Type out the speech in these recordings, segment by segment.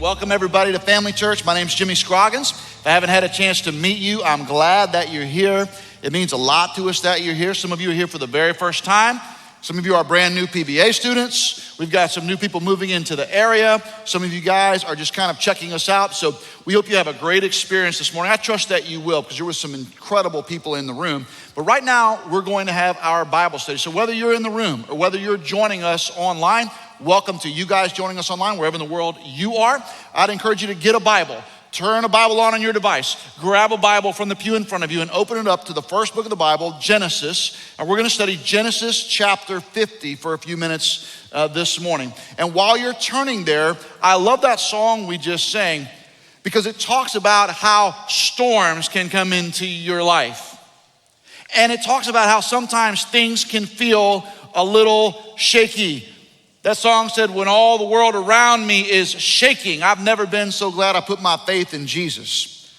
Welcome everybody to Family Church. My name's Jimmy Scroggins. If I haven't had a chance to meet you, I'm glad that you're here. It means a lot to us that you're here. Some of you are here for the very first time. Some of you are brand new PBA students. We've got some new people moving into the area. Some of you guys are just kind of checking us out. So we hope you have a great experience this morning. I trust that you will, because there were some incredible people in the room. But right now, we're going to have our Bible study. So whether you're in the room or whether you're joining us online, welcome to you guys joining us online, wherever in the world you are. I'd encourage you to get a Bible. Turn a Bible on your device. Grab a Bible from the pew in front of you and open it up to the first book of the Bible, Genesis. And we're going to study Genesis chapter 50 for a few minutes this morning. And while you're turning there, I love that song we just sang because it talks about how storms can come into your life. And it talks about how sometimes things can feel a little shaky. That song said, when all the world around me is shaking, I've never been so glad I put my faith in Jesus.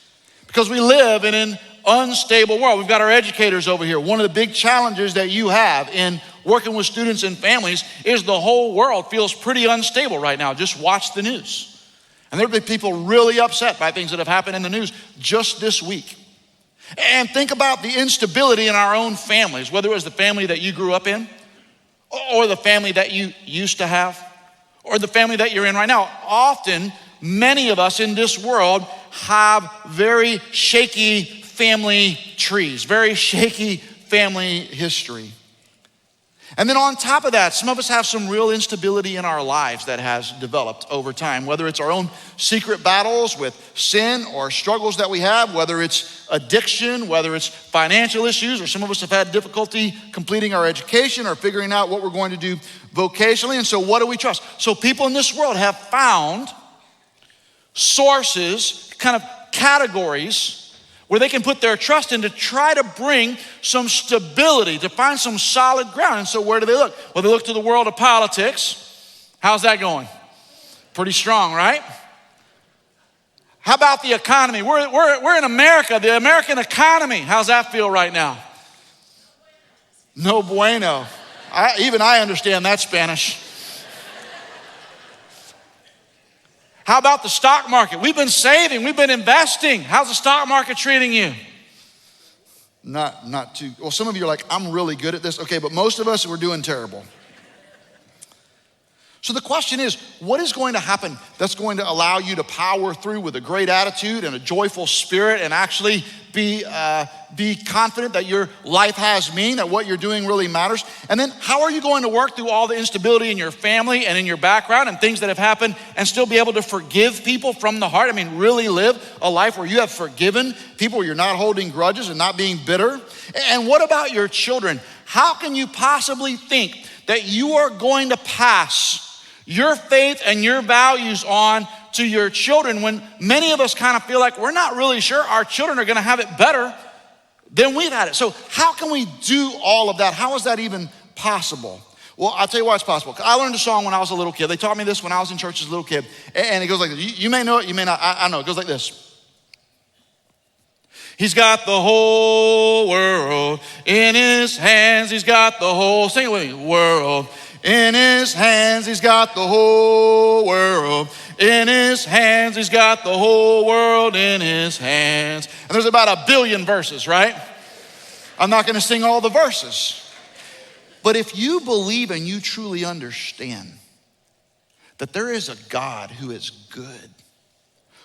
Because we live in an unstable world. We've got our educators over here. One of the big challenges that you have in working with students and families is the whole world feels pretty unstable right now. Just watch the news. And there'll be people really upset by things that have happened in the news just this week. And think about the instability in our own families, whether it was the family that you grew up in, or the family that you used to have, or the family that you're in right now. Often, many of us in this world have very shaky family trees, very shaky family history. And then on top of that, some of us have some real instability in our lives that has developed over time, whether it's our own secret battles with sin or struggles that we have, whether it's addiction, whether it's financial issues, or some of us have had difficulty completing our education or figuring out what we're going to do vocationally. And so what do we trust? So people in this world have found sources, kind of categories, where they can put their trust in to try to bring some stability, to find some solid ground. And so where do they look? Well, they look to the world of politics. How's that going? Pretty strong, right? How about the economy? We're in America, the American economy. How's that feel right now? No bueno. Even I understand that Spanish. How about the stock market? We've been saving, we've been investing. How's the stock market treating you? Not too, well, some of you are like, I'm really good at this. Okay, but most of us, we're doing terrible. So the question is, what is going to happen that's going to allow you to power through with a great attitude and a joyful spirit and actually be confident that your life has meaning, that what you're doing really matters? And then how are you going to work through all the instability in your family and in your background and things that have happened and still be able to forgive people from the heart? I mean, really live a life where you have forgiven people, where you're not holding grudges and not being bitter. And what about your children? How can you possibly think that you are going to pass your faith and your values on to your children when many of us kind of feel like we're not really sure our children are going to have it better than we've had it? So how can we do all of that? How is that even possible? Well, I'll tell you why it's possible. I learned a song when I was a little kid. They taught me this when I was in church as a little kid. And it goes like this. You may know it, you may not. I know. It goes like this. He's got the whole world in his hands. He's got the whole, sing it with me, world in his hands. He's got the whole world in his hands. He's got the whole world in his hands. And there's about 1 billion verses, right? I'm not going to sing all the verses. But if you believe and you truly understand that there is a God who is good,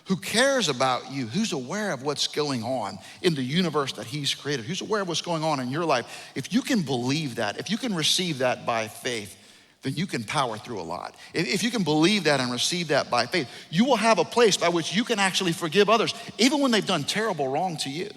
who cares about you, who's aware of what's going on in the universe that he's created, who's aware of what's going on in your life, if you can believe that, if you can receive that by faith, then you can power through a lot. If you can believe that and receive that by faith, you will have a place by which you can actually forgive others, even when they've done terrible wrong to you.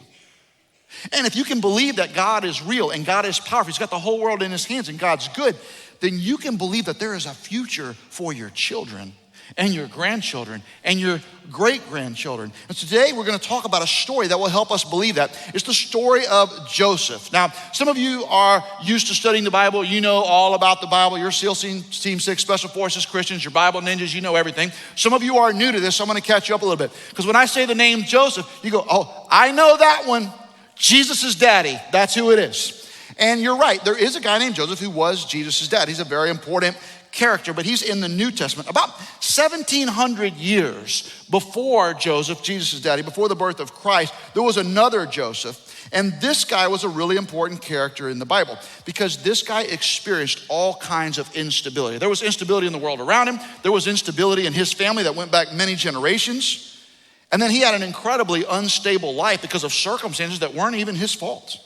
And if you can believe that God is real and God is powerful, he's got the whole world in his hands and God's good, then you can believe that there is a future for your children and your grandchildren and your great-grandchildren. And today we're going to talk about a story that will help us believe that. It's the story of Joseph. Now, some of you are used to studying the Bible. You know all about the Bible. You're SEAL Team 6, Special Forces Christians, you're Bible ninjas, you know everything. Some of you are new to this, so I'm going to catch you up a little bit. Because when I say the name Joseph, you go, oh, I know that one. Jesus' daddy, that's who it is. And you're right, there is a guy named Joseph who was Jesus' dad. He's a very important character, but he's in the New Testament. About 1,700 years before Joseph, Jesus' daddy, before the birth of Christ, there was another Joseph. And this guy was a really important character in the Bible because this guy experienced all kinds of instability. There was instability in the world around him. There was instability in his family that went back many generations. And then he had an incredibly unstable life because of circumstances that weren't even his fault.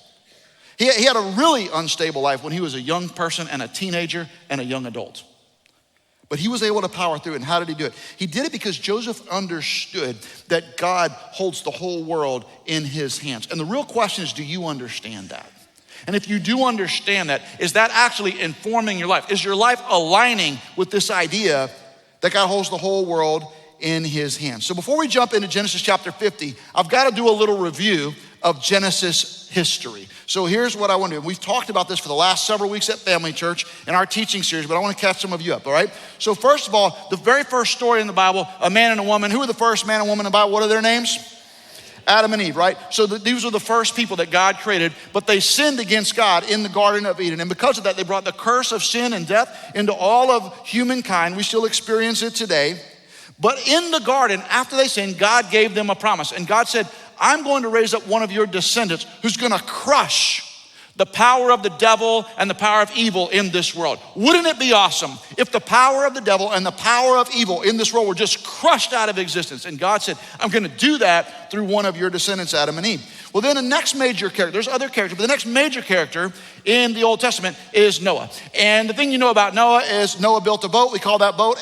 He had a really unstable life when he was a young person and a teenager and a young adult. But he was able to power through it. And how did he do it? He did it because Joseph understood that God holds the whole world in his hands. And the real question is, do you understand that? And if you do understand that, is that actually informing your life? Is your life aligning with this idea that God holds the whole world in his hands? So before we jump into Genesis chapter 50, I've got to do a little review of Genesis history. So here's what I want to do. We've talked about this for the last several weeks at Family Church in our teaching series, but I want to catch some of you up, all right? So first of all, the very first story in the Bible, a man and a woman. Who are the first man and woman in the Bible? What are their names? Adam and Eve, right? So these were the first people that God created, but they sinned against God in the Garden of Eden. And because of that, they brought the curse of sin and death into all of humankind. We still experience it today. But in the garden, after they sinned, God gave them a promise. And God said, I'm going to raise up one of your descendants who's going to crush the power of the devil and the power of evil in this world. Wouldn't it be awesome if the power of the devil and the power of evil in this world were just crushed out of existence? And God said, I'm going to do that through one of your descendants, Adam and Eve. Well, then the next major character, there's other characters, but the next major character in the Old Testament is Noah. And the thing you know about Noah is Noah built a boat. We call that boat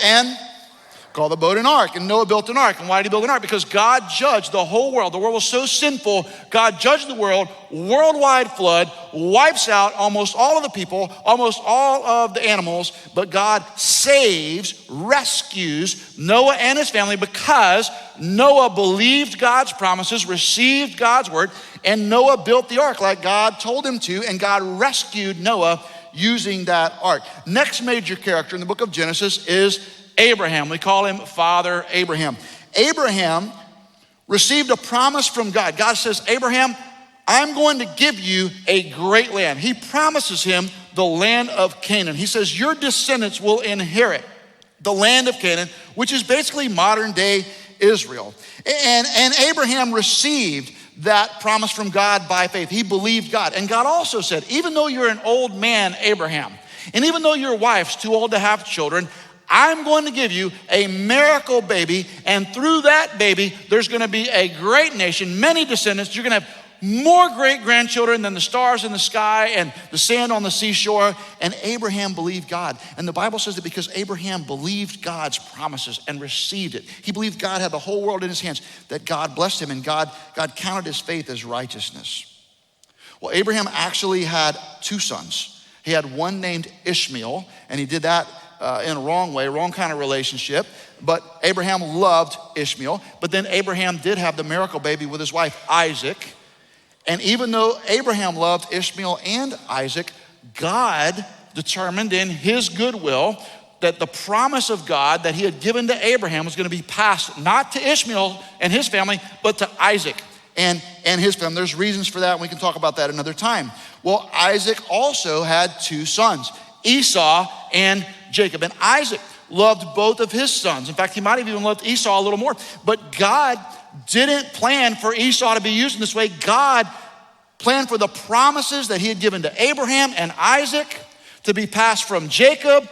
call the boat an ark. And Noah built an ark. And why did he build an ark? Because God judged the whole world. The world was so sinful, God judged the world, worldwide flood, wipes out almost all of the people, almost all of the animals, but God saves, rescues Noah and his family because Noah believed God's promises, received God's word, and Noah built the ark like God told him to, and God rescued Noah using that ark. Next major character in the book of Genesis is Abraham. We call him Father Abraham. Abraham received a promise from God. God says, Abraham, I'm going to give you a great land. He promises him the land of Canaan. He says, your descendants will inherit the land of Canaan, which is basically modern day Israel. And Abraham received that promise from God by faith. He believed God. And God also said, even though you're an old man, Abraham, and even though your wife's too old to have children, I'm going to give you a miracle baby, and through that baby, there's going to be a great nation, many descendants. You're going to have more great-grandchildren than the stars in the sky and the sand on the seashore. And Abraham believed God. And the Bible says that because Abraham believed God's promises and received it, he believed God had the whole world in his hands, that God blessed him and God counted his faith as righteousness. Well, Abraham actually had two sons. He had one named Ishmael, and he did that in a wrong way, wrong kind of relationship. But Abraham loved Ishmael. But then Abraham did have the miracle baby with his wife, Isaac. And even though Abraham loved Ishmael and Isaac, God determined in his goodwill that the promise of God that he had given to Abraham was going to be passed not to Ishmael and his family, but to Isaac and his family. There's reasons for that, and we can talk about that another time. Well, Isaac also had two sons, Esau and Jacob. And Isaac loved both of his sons. In fact, he might have even loved Esau a little more. But God didn't plan for Esau to be used in this way. God planned for the promises that he had given to Abraham and Isaac to be passed from Jacob.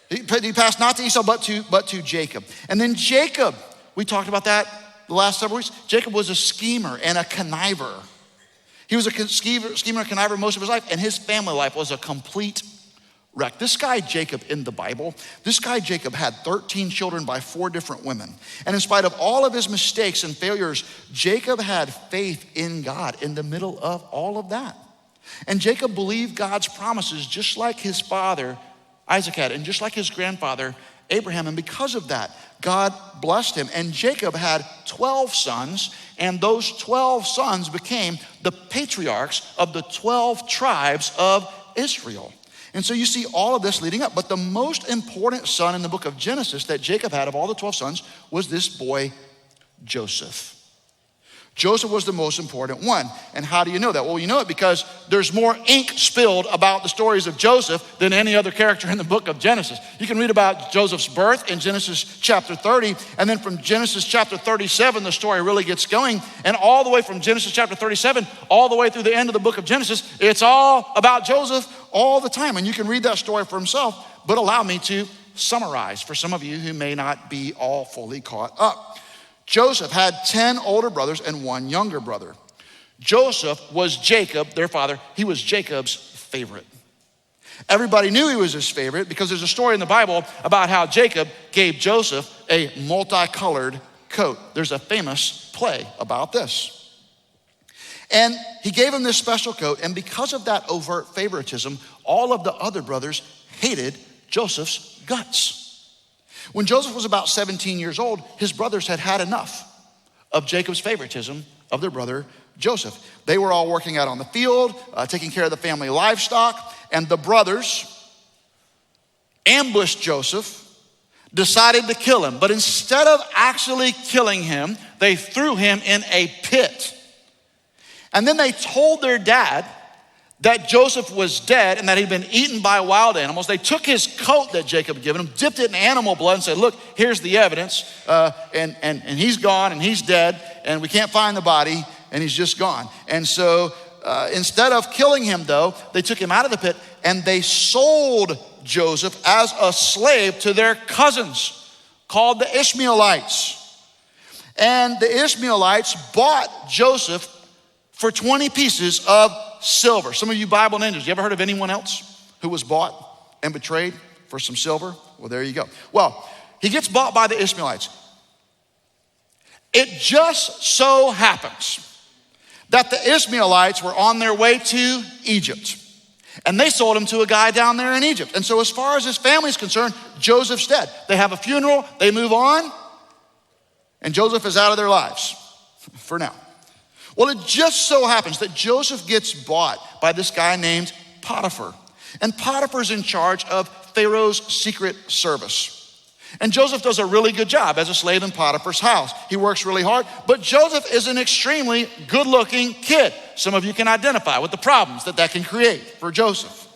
He passed not to Esau, but to Jacob. And then Jacob, we talked about that the last several weeks. Jacob was a schemer and a conniver. He was a schemer and conniver most of his life, and his family life was a complete wreck. This guy Jacob in the Bible, Jacob had 13 children by 4 different women. And in spite of all of his mistakes and failures, Jacob had faith in God in the middle of all of that. And Jacob believed God's promises just like his father Isaac had, and just like his grandfather Abraham. And because of that, God blessed him. And Jacob had 12 sons, and those 12 sons became the patriarchs of the 12 tribes of Israel. And so you see all of this leading up. But the most important son in the book of Genesis that Jacob had of all the 12 sons was this boy, Joseph. Joseph was the most important one. And how do you know that? Well, you know it because there's more ink spilled about the stories of Joseph than any other character in the book of Genesis. You can read about Joseph's birth in Genesis chapter 30, and then from Genesis chapter 37, the story really gets going. And all the way from Genesis chapter 37, all the way through the end of the book of Genesis, it's all about Joseph all the time. And you can read that story for himself, but allow me to summarize for some of you who may not be all fully caught up. Joseph had 10 older brothers and 1 younger brother. Joseph was Jacob, their father. He was Jacob's favorite. Everybody knew he was his favorite because there's a story in the Bible about how Jacob gave Joseph a multicolored coat. There's a famous play about this. And he gave him this special coat, and because of that overt favoritism, all of the other brothers hated Joseph's guts. When Joseph was about 17 years old, his brothers had had enough of Jacob's favoritism of their brother Joseph. They were all working out on the field, taking care of the family livestock, and the brothers ambushed Joseph, decided to kill him. But instead of actually killing him, they threw him in a pit. And then they told their dad that Joseph was dead and that he'd been eaten by wild animals. They took his coat that Jacob had given him, dipped it in animal blood and said, look, here's the evidence. And he's gone and he's dead and we can't find the body and he's just gone. And so instead of killing him though, they took him out of the pit and they sold Joseph as a slave to their cousins called the Ishmaelites. And the Ishmaelites bought Joseph for 20 pieces of silver. Some of you Bible ninjas, you ever heard of anyone else who was bought and betrayed for some silver? Well, there you go. Well, he gets bought by the Ishmaelites. It just so happens that the Ishmaelites were on their way to Egypt, and they sold him to a guy down there in Egypt. And so as far as his family's concerned, Joseph's dead. They have a funeral, they move on, and Joseph is out of their lives for now. Well, it just so happens that Joseph gets bought by this guy named Potiphar. And Potiphar's in charge of Pharaoh's secret service. And Joseph does a really good job as a slave in Potiphar's house. He works really hard, but Joseph is an extremely good-looking kid. Some of you can identify with the problems that can create for Joseph.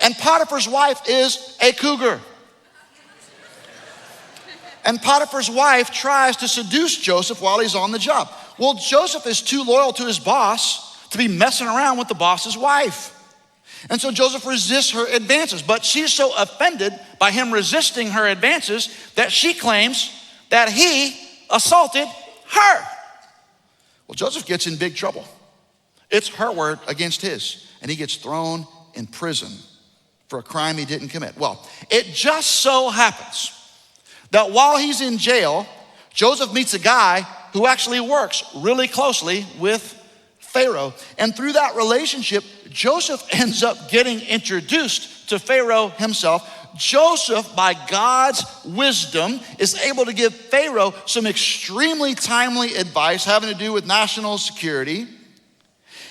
And Potiphar's wife is a cougar. And Potiphar's wife tries to seduce Joseph while he's on the job. Well, Joseph is too loyal to his boss to be messing around with the boss's wife. And so Joseph resists her advances, but she's so offended by him resisting her advances that she claims that he assaulted her. Well, Joseph gets in big trouble. It's her word against his, and he gets thrown in prison for a crime he didn't commit. Well, it just so happens that while he's in jail, Joseph meets a guy who actually works really closely with Pharaoh. And through that relationship, Joseph ends up getting introduced to Pharaoh himself. Joseph, by God's wisdom, is able to give Pharaoh some extremely timely advice having to do with national security.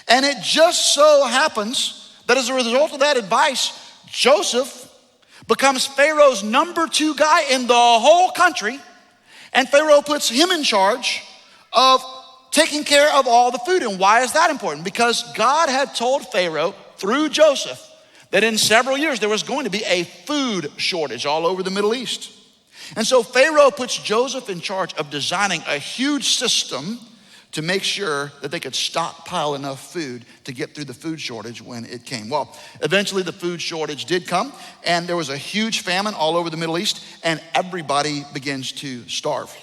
And it just so happens that as a result of that advice, Joseph becomes Pharaoh's number 2 guy in the whole country, and Pharaoh puts him in charge of taking care of all the food. And why is that important? Because God had told Pharaoh through Joseph that in several years there was going to be a food shortage all over the Middle East. And so Pharaoh puts Joseph in charge of designing a huge system to make sure that they could stockpile enough food to get through the food shortage when it came. Well, eventually the food shortage did come, and there was a huge famine all over the Middle East, and everybody begins to starve.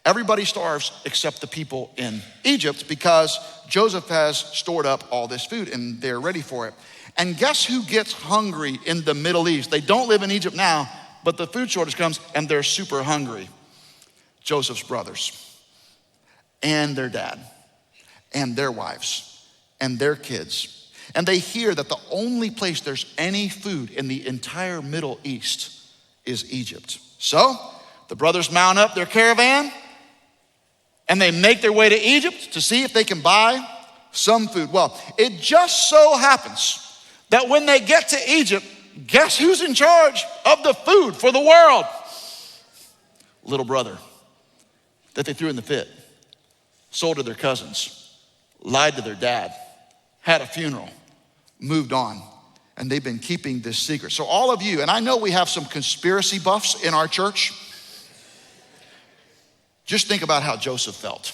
Everybody starves except the people in Egypt because Joseph has stored up all this food and they're ready for it. And guess who gets hungry in the Middle East? They don't live in Egypt now, but the food shortage comes and they're super hungry. Joseph's brothers. And their dad, and their wives, and their kids. And they hear that the only place there's any food in the entire Middle East is Egypt. So the brothers mount up their caravan, and they make their way to Egypt to see if they can buy some food. Well, it just so happens that when they get to Egypt, guess who's in charge of the food for the world? Little brother that they threw in the pit. sold to their cousins, lied to their dad, had a funeral, moved on, and they've been keeping this secret. So all of you, and I know we have some conspiracy buffs in our church, just think about how Joseph felt.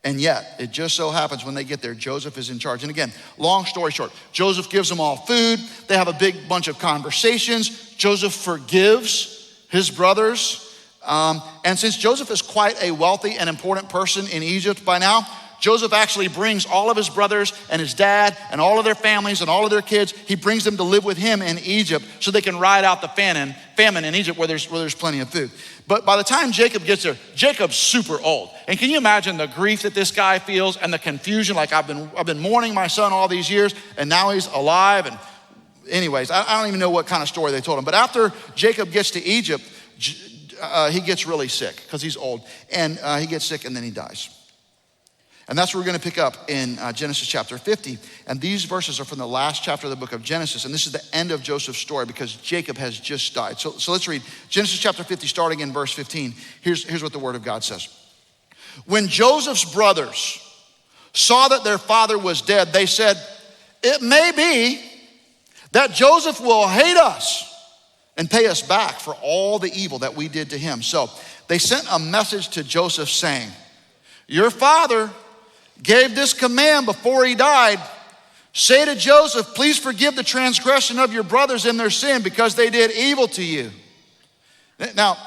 And yet, it just so happens when they get there, Joseph is in charge. And again, long story short, Joseph gives them all food. They have a big bunch of conversations. Joseph forgives his brothers. And since Joseph is quite a wealthy and important person in Egypt by now, Joseph actually brings all of his brothers and his dad and all of their families and all of their kids. He brings them to live with him in Egypt so they can ride out the famine in Egypt where there's plenty of food. But by the time Jacob gets there, Jacob's super old. And can you imagine the grief that this guy feels and the confusion? Like I've been mourning my son all these years and now he's alive. And anyways, I don't even know what kind of story they told him. But after Jacob gets to Egypt, he gets really sick because he's old. And he gets sick and then he dies. And that's where we're going to pick up in Genesis chapter 50. And these verses are from the last chapter of the book of Genesis. And this is the end of Joseph's story because Jacob has just died. So let's read Genesis chapter 50, starting in verse 15. Here's what the word of God says. When Joseph's brothers saw that their father was dead, they said, "It may be that Joseph will hate us and pay us back for all the evil that we did to him." So they sent a message to Joseph saying, "Your father gave this command before he died. Say to Joseph, please forgive the transgression of your brothers in their sin because they did evil to you." Now,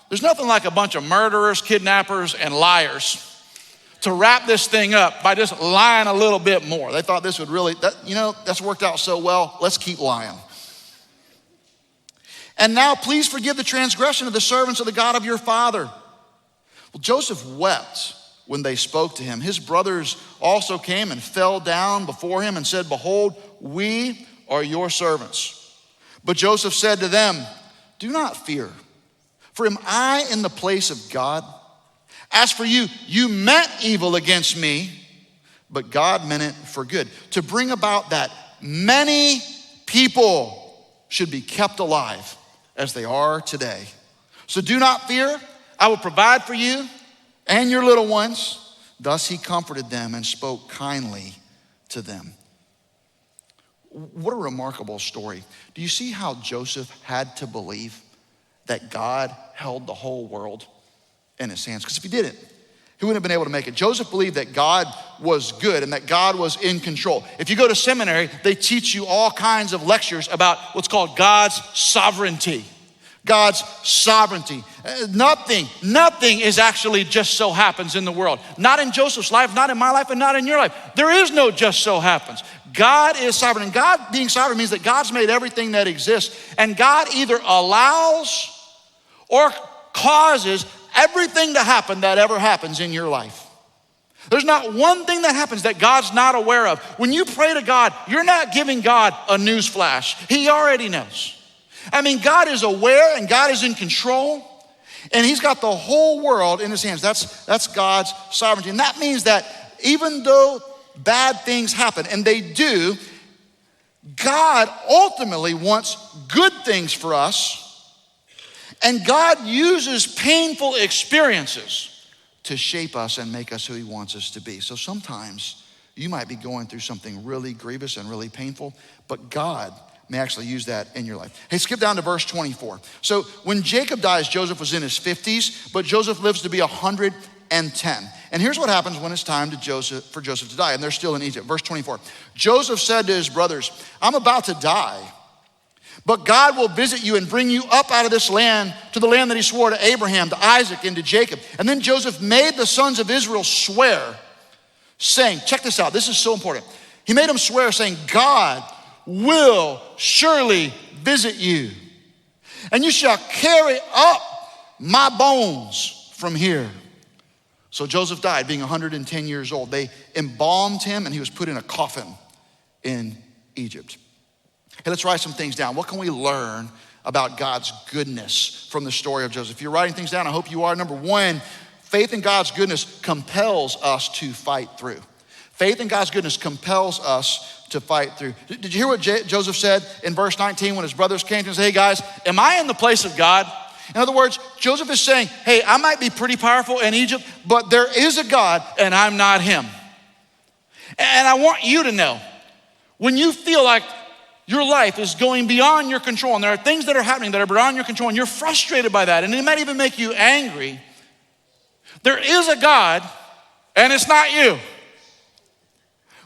there's nothing like a bunch of murderers, kidnappers, and liars to wrap this thing up by just lying a little bit more. They thought this would really, that's worked out so well, let's keep lying. "And now please forgive the transgression of the servants of the God of your father." Well, Joseph wept when they spoke to him. His brothers also came and fell down before him and said, "Behold, we are your servants." But Joseph said to them, "Do not fear, for am I in the place of God? As for you, you meant evil against me, but God meant it for good, to bring about that many people should be kept alive as they are today. So do not fear, I will provide for you and your little ones." Thus he comforted them and spoke kindly to them. What a remarkable story. Do you see how Joseph had to believe that God held the whole world in his hands? Because if he didn't, he wouldn't have been able to make it. Joseph believed that God was good and that God was in control. If you go to seminary, they teach you all kinds of lectures about what's called God's sovereignty. God's sovereignty. Nothing is actually just so happens in the world. Not in Joseph's life, not in my life, and not in your life. There is no just so happens. God is sovereign. And God being sovereign means that God's made everything that exists. And God either allows or causes everything to happen that ever happens in your life. There's not one thing that happens that God's not aware of. When you pray to God, you're not giving God a news flash. He already knows. I mean, God is aware and God is in control and he's got the whole world in his hands. That's God's sovereignty. And that means that even though bad things happen, and they do, God ultimately wants good things for us. And God uses painful experiences to shape us and make us who he wants us to be. So sometimes you might be going through something really grievous and really painful, but God may actually use that in your life. Hey, skip down to verse 24. So when Jacob dies, Joseph was in his 50s, but Joseph lives to be 110. And here's what happens when it's time for Joseph to die, and they're still in Egypt. Verse 24. Joseph said to his brothers, "I'm about to die, but God will visit you and bring you up out of this land to the land that he swore to Abraham, to Isaac, and to Jacob." And then Joseph made the sons of Israel swear, saying, check this out, this is so important. He made them swear saying, "God will surely visit you, and you shall carry up my bones from here." So Joseph died being 110 years old. They embalmed him and he was put in a coffin in Egypt. Hey, let's write some things down. What can we learn about God's goodness from the story of Joseph? If you're writing things down, I hope you are. Number one, faith in God's goodness compels us to fight through. Faith in God's goodness compels us to fight through. Did you hear what Joseph said in verse 19 when his brothers came to him and said, "Hey guys, am I in the place of God? In other words, Joseph is saying, hey, I might be pretty powerful in Egypt, but there is a God and I'm not him. And I want you to know, when you feel like your life is going beyond your control and there are things that are happening that are beyond your control and you're frustrated by that and it might even make you angry, there is a God and it's not you.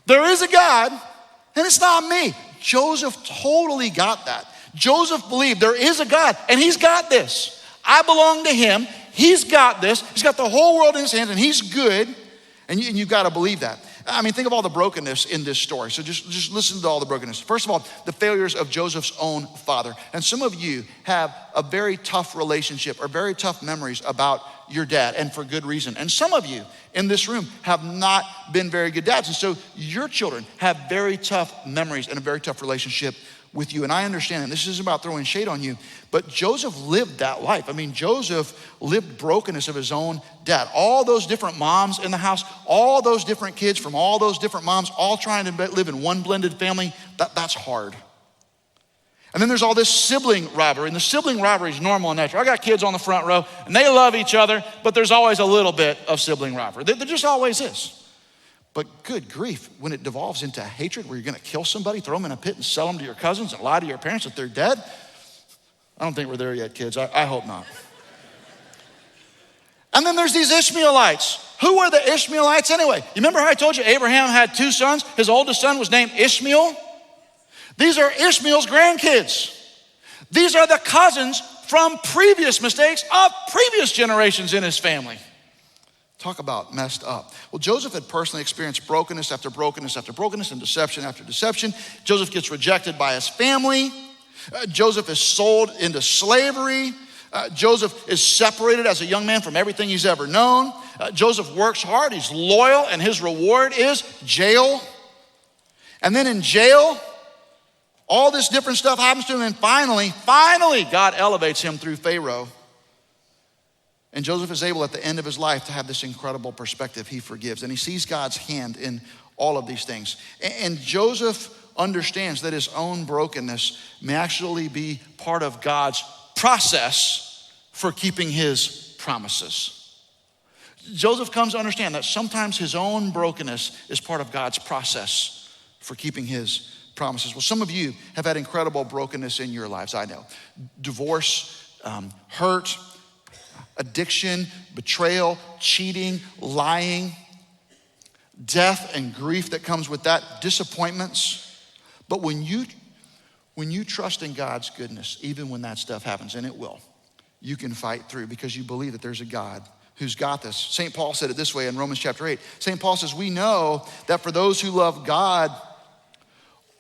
There is a God and it's not me. Joseph totally got that. Joseph believed there is a God and he's got this. I belong to him. He's got this. He's got the whole world in his hands and he's good. And you've got to believe that. I mean, think of all the brokenness in this story. So just listen to all the brokenness. First of all, the failures of Joseph's own father. And some of you have a very tough relationship or very tough memories about your dad, and for good reason. And some of you in this room have not been very good dads. And so your children have very tough memories and a very tough relationship with you. And I understand, and this isn't about throwing shade on you, but Joseph lived that life. I mean, Joseph lived brokenness of his own dad. All those different moms in the house, all those different kids from all those different moms, all trying to live in one blended family, that's hard. And then there's all this sibling rivalry, and the sibling rivalry is normal and natural. I got kids on the front row, and they love each other, but there's always a little bit of sibling rivalry. There just always is. But good grief, when it devolves into hatred where you're gonna kill somebody, throw them in a pit and sell them to your cousins and lie to your parents that they're dead, I don't think we're there yet, kids. I hope not. And then there's these Ishmaelites. Who are the Ishmaelites anyway? You remember how I told you Abraham had 2 sons? His oldest son was named Ishmael. These are Ishmael's grandkids. These are the cousins from previous mistakes of previous generations in his family. Talk about messed up. Well, Joseph had personally experienced brokenness after brokenness after brokenness and deception after deception. Joseph gets rejected by his family. Joseph is sold into slavery. Joseph is separated as a young man from everything he's ever known. Joseph works hard, he's loyal, and his reward is jail. And then in jail, all this different stuff happens to him, and finally, God elevates him through Pharaoh. And Joseph is able at the end of his life to have this incredible perspective. He forgives, and he sees God's hand in all of these things. And Joseph understands that his own brokenness may actually be part of God's process for keeping his promises. Joseph comes to understand that sometimes his own brokenness is part of God's process for keeping his promises. Well, some of you have had incredible brokenness in your lives, I know. Divorce, hurt, addiction, betrayal, cheating, lying, death and grief that comes with that, disappointments. But when you trust in God's goodness, even when that stuff happens, and it will, you can fight through because you believe that there's a God who's got this. St. Paul said it this way in Romans chapter 8. St. Paul says, we know that for those who love God,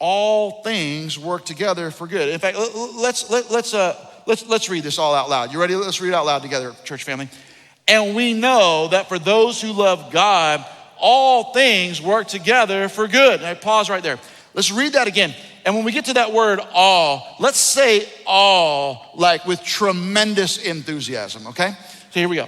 all things work together for good. In fact, let's read this all out loud. You ready? Let's read it out loud together, church family. And we know that for those who love God, all things work together for good. Now, pause right there. Let's read that again. And when we get to that word all, let's say all like with tremendous enthusiasm, okay? So here we go.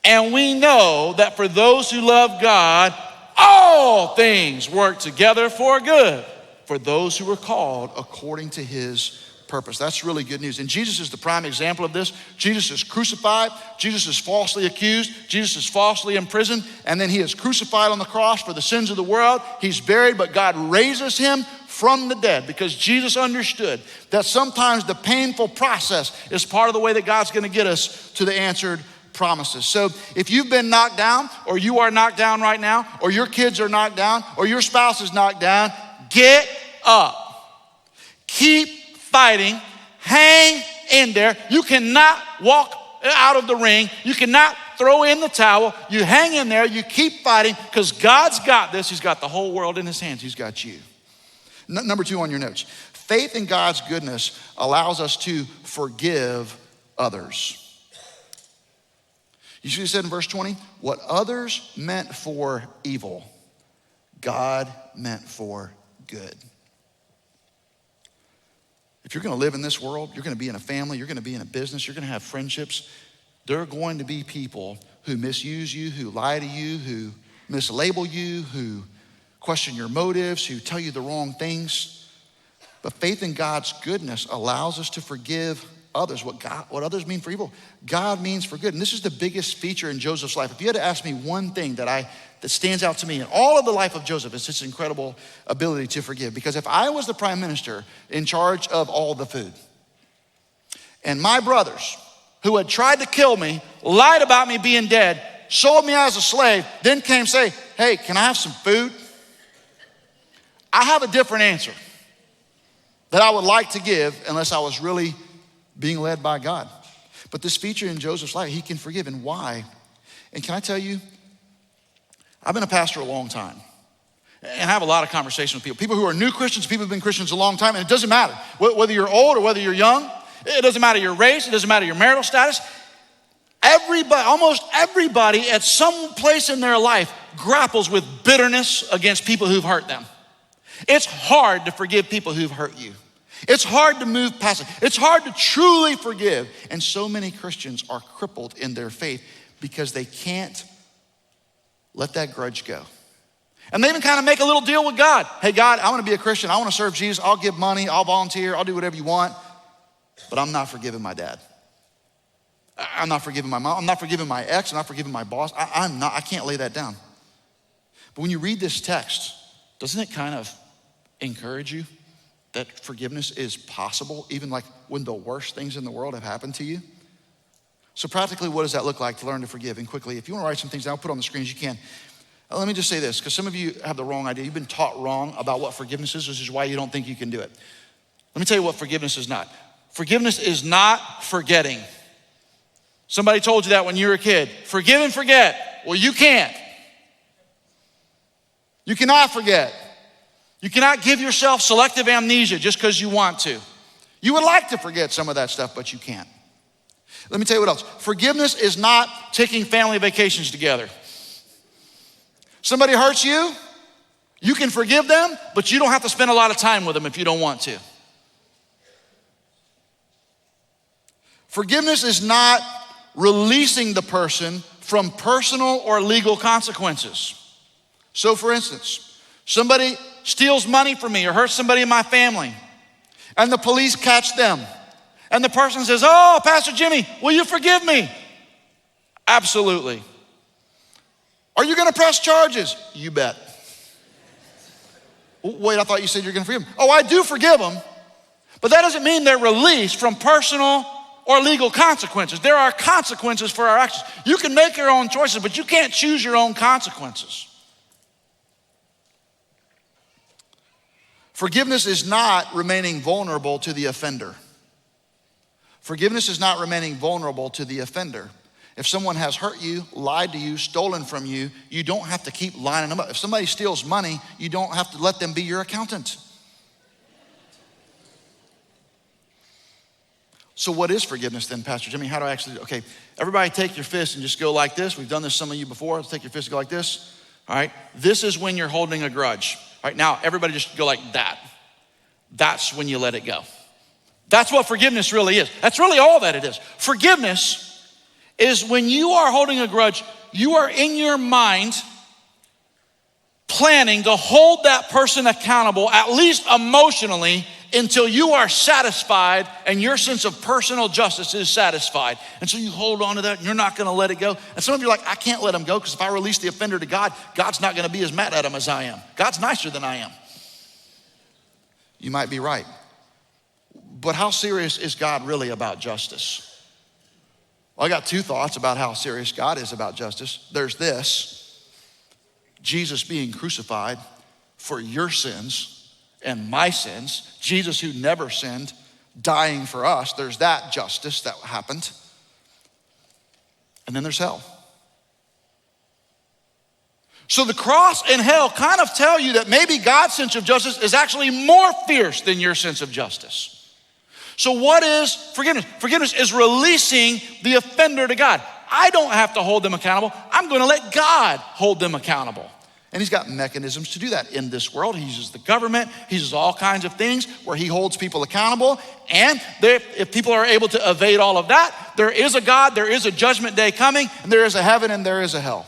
And we know that for those who love God, all things work together for good, for those who are called according to his purpose. That's really good news. And Jesus is the prime example of this. Jesus is crucified. Jesus is falsely accused. Jesus is falsely imprisoned. And then he is crucified on the cross for the sins of the world. He's buried, but God raises him from the dead because Jesus understood that sometimes the painful process is part of the way that God's going to get us to the answered promises. So if you've been knocked down, or you are knocked down right now, or your kids are knocked down, or your spouse is knocked down, get up. Keep fighting. Hang in there. You cannot walk out of the ring. You cannot throw in the towel. You hang in there. You keep fighting because God's got this. He's got the whole world in his hands. He's got you. Number 2 on your notes. Faith in God's goodness allows us to forgive others. You see what he said in verse 20? What others meant for evil, God meant for good. If you're going to live in this world, you're going to be in a family, you're going to be in a business, you're going to have friendships, there are going to be people who misuse you, who lie to you, who mislabel you, who question your motives, who tell you the wrong things. But faith in God's goodness allows us to forgive others what others mean for evil, God means for good. And this is the biggest feature in Joseph's life. If you had to ask me one thing that stands out to me in all of the life of Joseph, it's this incredible ability to forgive. Because if I was the prime minister in charge of all the food, and my brothers who had tried to kill me, lied about me being dead, sold me as a slave, then came say, hey, can I have some food? I have a different answer that I would like to give unless I was really being led by God. But this feature in Joseph's life, he can forgive. And why? And can I tell you, I've been a pastor a long time. And I have a lot of conversations with people who are new Christians, people who've been Christians a long time, and it doesn't matter whether you're old or whether you're young. It doesn't matter your race, it doesn't matter your marital status. Almost everybody at some place in their life grapples with bitterness against people who've hurt them. It's hard to forgive people who've hurt you. It's hard to move past it. It's hard to truly forgive. And so many Christians are crippled in their faith because they can't let that grudge go. And they even kind of make a little deal with God. Hey, God, I want to be a Christian. I want to serve Jesus. I'll give money. I'll volunteer. I'll do whatever you want. But I'm not forgiving my dad. I'm not forgiving my mom. I'm not forgiving my ex. I'm not forgiving my boss. I can't lay that down. But when you read this text, doesn't it kind of encourage you that forgiveness is possible, even like when the worst things in the world have happened to you? So practically, what does that look like to learn to forgive? And quickly, if you want to write some things down, I'll put on the screens, you can. Let me just say this, because some of you have the wrong idea. You've been taught wrong about what forgiveness is, which is why you don't think you can do it. Let me tell you what forgiveness is not. Forgiveness is not forgetting. Somebody told you that when you were a kid. Forgive and forget. Well, you can't. You cannot forget. You cannot give yourself selective amnesia just because you want to. You would like to forget some of that stuff, but you can't. Let me tell you what else. Forgiveness is not taking family vacations together. Somebody hurts you, you can forgive them, but you don't have to spend a lot of time with them if you don't want to. Forgiveness is not releasing the person from personal or legal consequences. So for instance, somebody steals money from me or hurts somebody in my family, and the police catch them. And the person says, oh, Pastor Jimmy, will you forgive me? Absolutely. Are you gonna press charges? You bet. Wait, I thought you said you're gonna forgive them. Oh, I do forgive them, but that doesn't mean they're released from personal or legal consequences. There are consequences for our actions. You can make your own choices, but you can't choose your own consequences. Forgiveness is not remaining vulnerable to the offender. Forgiveness is not remaining vulnerable to the offender. If someone has hurt you, lied to you, stolen from you, you don't have to keep lining them up. If somebody steals money, you don't have to let them be your accountant. So what is forgiveness then, Pastor Jimmy? How do I actually, okay, everybody take your fist and just go like this. We've done this, some of you before. Let's take your fist and go like this. All right, this is when you're holding a grudge. All right, now everybody just go like that. That's when you let it go. That's what forgiveness really is. That's really all that it is. Forgiveness is when you are holding a grudge, you are in your mind planning to hold that person accountable, at least emotionally, until you are satisfied and your sense of personal justice is satisfied. And so you hold on to that and you're not gonna let it go. And some of you are like, I can't let him go because if I release the offender to God, God's not gonna be as mad at him as I am. God's nicer than I am. You might be right. But how serious is God really about justice? Well, I got two thoughts about how serious God is about justice. There's this: Jesus being crucified for your sins and my sins. Jesus, who never sinned, dying for us. There's that justice that happened. And then there's hell. So the cross and hell kind of tell you that maybe God's sense of justice is actually more fierce than your sense of justice. So what is forgiveness? Forgiveness is releasing the offender to God. I don't have to hold them accountable. I'm gonna let God hold them accountable. And he's got mechanisms to do that in this world. He uses the government, he uses all kinds of things where he holds people accountable. And if people are able to evade all of that, there is a God, there is a judgment day coming, and there is a heaven and there is a hell.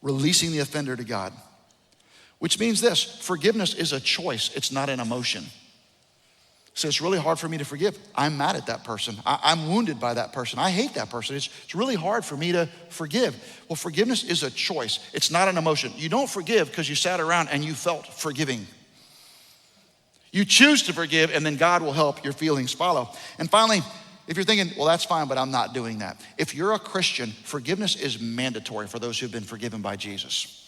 Releasing the offender to God. Which means this: forgiveness is a choice, it's not an emotion. So it's really hard for me to forgive. I'm mad at that person. I'm wounded by that person. I hate that person. It's really hard for me to forgive. Well, forgiveness is a choice. It's not an emotion. You don't forgive because you sat around and you felt forgiving. You choose to forgive, and then God will help your feelings follow. And finally, if you're thinking, well, that's fine, but I'm not doing that. If you're a Christian, forgiveness is mandatory for those who've been forgiven by Jesus.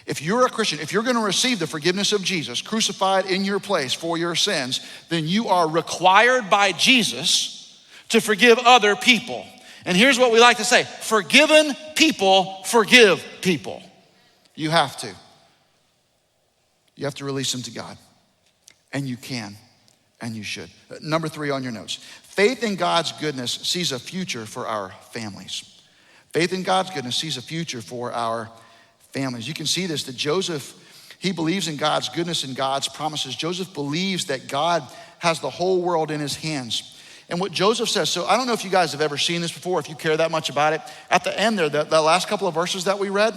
If you're a Christian, if you're gonna receive the forgiveness of Jesus, crucified in your place for your sins, then you are required by Jesus to forgive other people. And here's what we like to say: forgiven people forgive people. You have to. You have to release them to God. And you can, and you should. Number 3 on your notes. Faith in God's goodness sees a future for our families. Faith in God's goodness sees a future for our families. You can see this, that Joseph, he believes in God's goodness and God's promises. Joseph believes that God has the whole world in his hands. And what Joseph says, so I don't know if you guys have ever seen this before, if you care that much about it. At the end there, the last couple of verses that we read,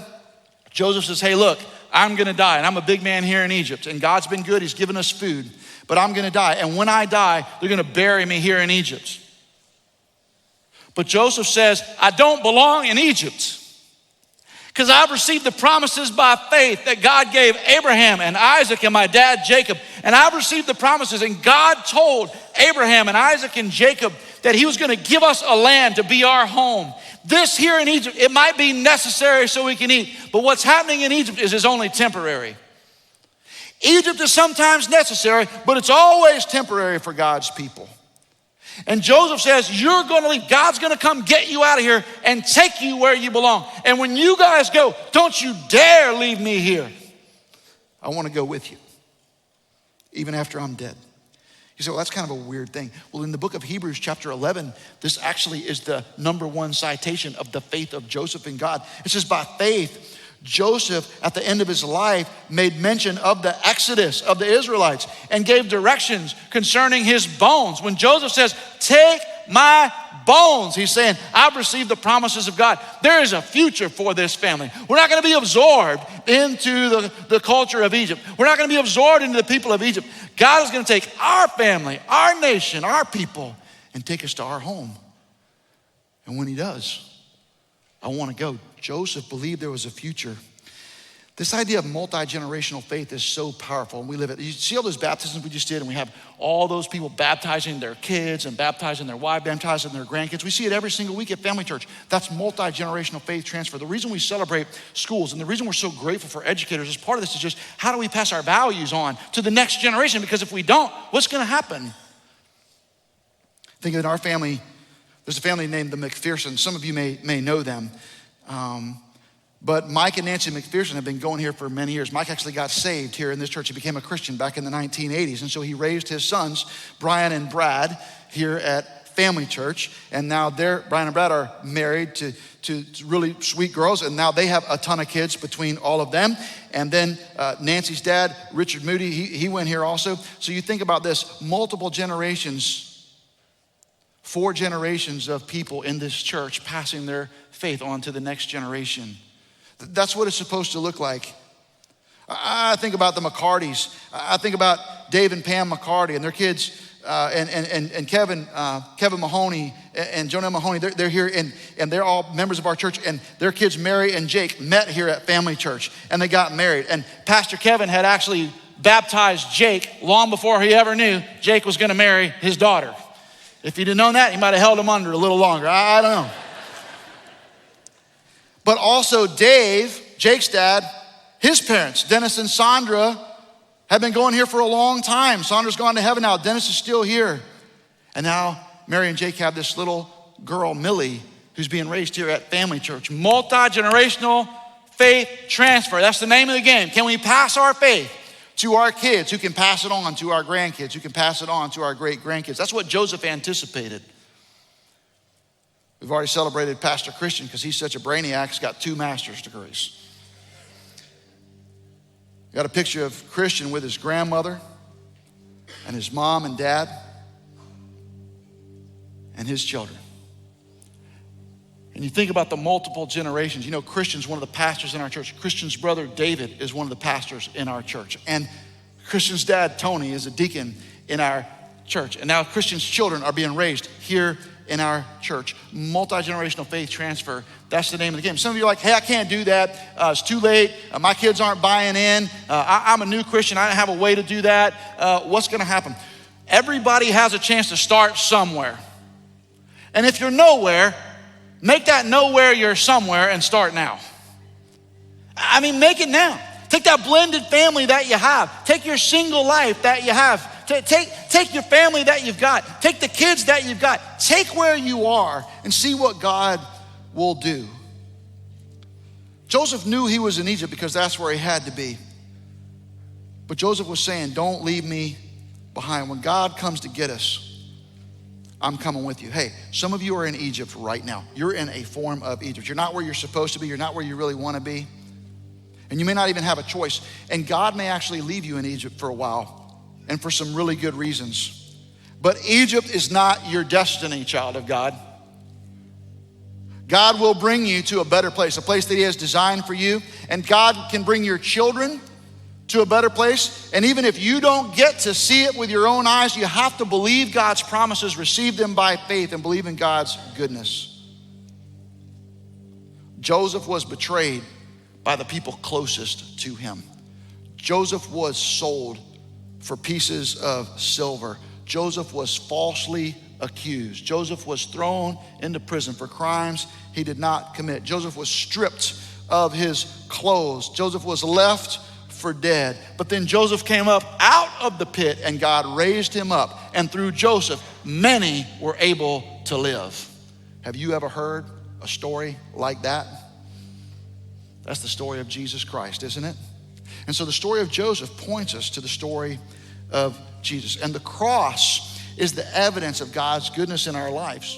Joseph says, hey, look, I'm gonna die, and I'm a big man here in Egypt, and God's been good, he's given us food, but I'm gonna die, and when I die, they're gonna bury me here in Egypt. But Joseph says, I don't belong in Egypt, because I've received the promises by faith that God gave Abraham and Isaac and my dad Jacob. And I've received the promises, and God told Abraham and Isaac and Jacob that he was gonna give us a land to be our home. This here in Egypt, it might be necessary so we can eat, but what's happening in Egypt is only temporary. Egypt is sometimes necessary, but it's always temporary for God's people. And Joseph says, you're gonna leave. God's gonna come get you out of here and take you where you belong. And when you guys go, don't you dare leave me here. I wanna go with you, even after I'm dead. You say, well, that's kind of a weird thing. Well, in the book of Hebrews chapter 11, this actually is the number 1 citation of the faith of Joseph in God. It says, by faith, Joseph, at the end of his life, made mention of the exodus of the Israelites and gave directions concerning his bones. When Joseph says, take my bones, he's saying, I've received the promises of God. There is a future for this family. We're not gonna be absorbed into the culture of Egypt. We're not gonna be absorbed into the people of Egypt. God is gonna take our family, our nation, our people, and take us to our home. And when he does, I wanna go. Joseph believed there was a future. This idea of multi-generational faith is so powerful, and we live it. You see all those baptisms we just did, and we have all those people baptizing their kids and baptizing their wife, baptizing their grandkids. We see it every single week at Family Church. That's multi-generational faith transfer. The reason we celebrate schools and the reason we're so grateful for educators is part of this is just how do we pass our values on to the next generation? Because if we don't, what's gonna happen? Think in our family, there's a family named the McPhersons. Some of you may know them. But Mike and Nancy McPherson have been going here for many years. Mike actually got saved here in this church. He became a Christian back in the 1980s. And so he raised his sons, Brian and Brad, here at Family Church. And now Brian and Brad are married to really sweet girls. And now they have a ton of kids between all of them. And then Nancy's dad, Richard Moody, he went here also. So you think about this, multiple generations, 4 generations of people in this church passing their faith on to the next generation. That's what it's supposed to look like. I think about the McCartys. I think about Dave and Pam McCarty and their kids, and Kevin Mahoney and Jonah Mahoney. They're here and they're all members of our church. And their kids, Mary and Jake, met here at Family Church and they got married. And Pastor Kevin had actually baptized Jake long before he ever knew Jake was going to marry his daughter. If he'd have known that, he might have held him under a little longer. I don't know. But also Dave, Jake's dad, his parents, Dennis and Sandra, have been going here for a long time. Sandra's gone to heaven now. Dennis is still here. And now Mary and Jake have this little girl, Millie, who's being raised here at Family Church. Multi-generational faith transfer. That's the name of the game. Can we pass our faith to our kids who can pass it on to our grandkids, who can pass it on to our great-grandkids? That's what Joseph anticipated. We've already celebrated Pastor Christian because he's such a brainiac. He's got 2 master's degrees. Got a picture of Christian with his grandmother and his mom and dad and his children. And you think about the multiple generations. You know, Christian's one of the pastors in our church. Christian's brother, David, is one of the pastors in our church. And Christian's dad, Tony, is a deacon in our church. And now Christians' children are being raised here in our church. Multi-generational faith transfer. That's the name of the game. Some of you are like, hey, I can't do that. It's too late. My kids aren't buying in. I'm a new Christian. I don't have a way to do that. What's going to happen? Everybody has a chance to start somewhere. And if you're nowhere, make that nowhere your somewhere and start now. I mean, make it now. Take that blended family that you have. Take your single life that you have. Take your family that you've got. Take the kids that you've got. Take where you are and see what God will do. Joseph knew he was in Egypt because that's where he had to be. But Joseph was saying, don't leave me behind. When God comes to get us, I'm coming with you. Hey, some of you are in Egypt right now. You're in a form of Egypt. You're not where you're supposed to be. You're not where you really want to be. And you may not even have a choice. And God may actually leave you in Egypt for a while, and for some really good reasons. But Egypt is not your destiny, child of God. God will bring you to a better place, a place that he has designed for you. And God can bring your children to a better place. And even if you don't get to see it with your own eyes, you have to believe God's promises, receive them by faith, and believe in God's goodness. Joseph was betrayed by the people closest to him. Joseph was sold for pieces of silver. Joseph was falsely accused. Joseph was thrown into prison for crimes he did not commit. Joseph was stripped of his clothes. Joseph was left for dead. But then Joseph came up out of the pit and God raised him up. And through Joseph, many were able to live. Have you ever heard a story like that? That's the story of Jesus Christ, isn't it? And so the story of Joseph points us to the story of Jesus. And the cross is the evidence of God's goodness in our lives.